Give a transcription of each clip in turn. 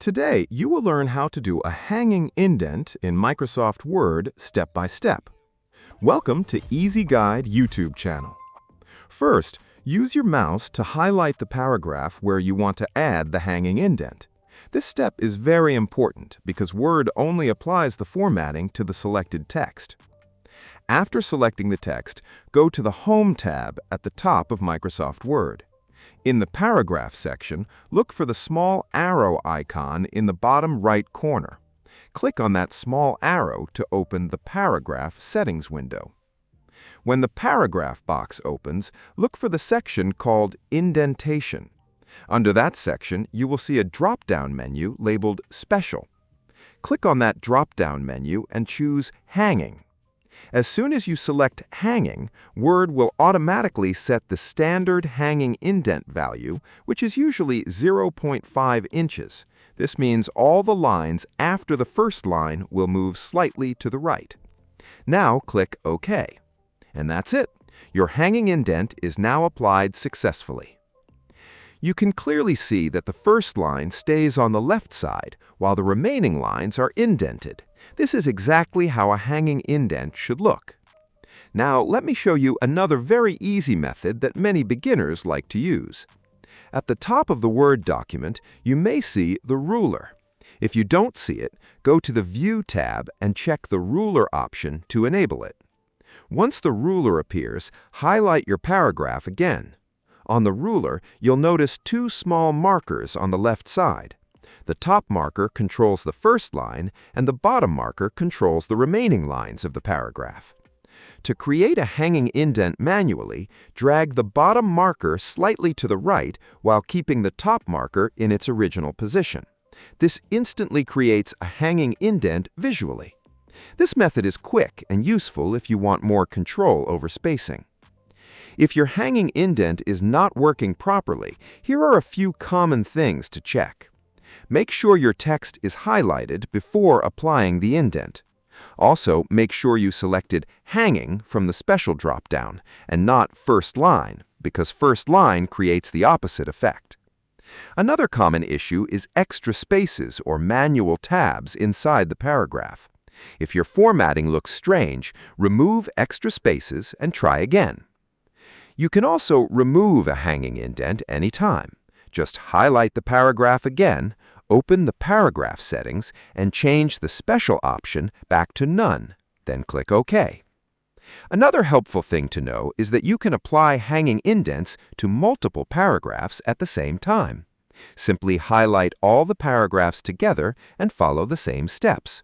Today, you will learn how to do a hanging indent in Microsoft Word step by step. Welcome to Easy Guide YouTube channel. First, use your mouse to highlight the paragraph where you want to add the hanging indent. This step is very important because Word only applies the formatting to the selected text. After selecting the text, go to the Home tab at the top of Microsoft Word. In the Paragraph section, look for the small arrow icon in the bottom right corner. Click on that small arrow to open the Paragraph Settings window. When the Paragraph box opens, look for the section called Indentation. Under that section, you will see a drop-down menu labeled Special. Click on that drop-down menu and choose Hanging. As soon as you select Hanging, Word will automatically set the standard hanging indent value, which is usually 0.5 inches. This means all the lines after the first line will move slightly to the right. Now click OK. And that's it. Your hanging indent is now applied successfully. You can clearly see that the first line stays on the left side, while the remaining lines are indented. This is exactly how a hanging indent should look. Now, let me show you another very easy method that many beginners like to use. At the top of the Word document, you may see the ruler. If you don't see it, go to the View tab and check the Ruler option to enable it. Once the ruler appears, highlight your paragraph again. On the ruler, you'll notice two small markers on the left side. The top marker controls the first line, and the bottom marker controls the remaining lines of the paragraph. To create a hanging indent manually, drag the bottom marker slightly to the right while keeping the top marker in its original position. This instantly creates a hanging indent visually. This method is quick and useful if you want more control over spacing. If your hanging indent is not working properly, here are a few common things to check. Make sure your text is highlighted before applying the indent. Also, make sure you selected Hanging from the Special drop-down and not First Line, because First Line creates the opposite effect. Another common issue is extra spaces or manual tabs inside the paragraph. If your formatting looks strange, remove extra spaces and try again. You can also remove a hanging indent anytime. Just highlight the paragraph again, open the Paragraph settings, and change the Special option back to None, then click OK. Another helpful thing to know is that you can apply hanging indents to multiple paragraphs at the same time. Simply highlight all the paragraphs together and follow the same steps.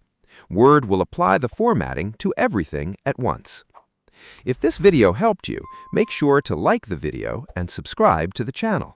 Word will apply the formatting to everything at once. If this video helped you, make sure to like the video and subscribe to the channel.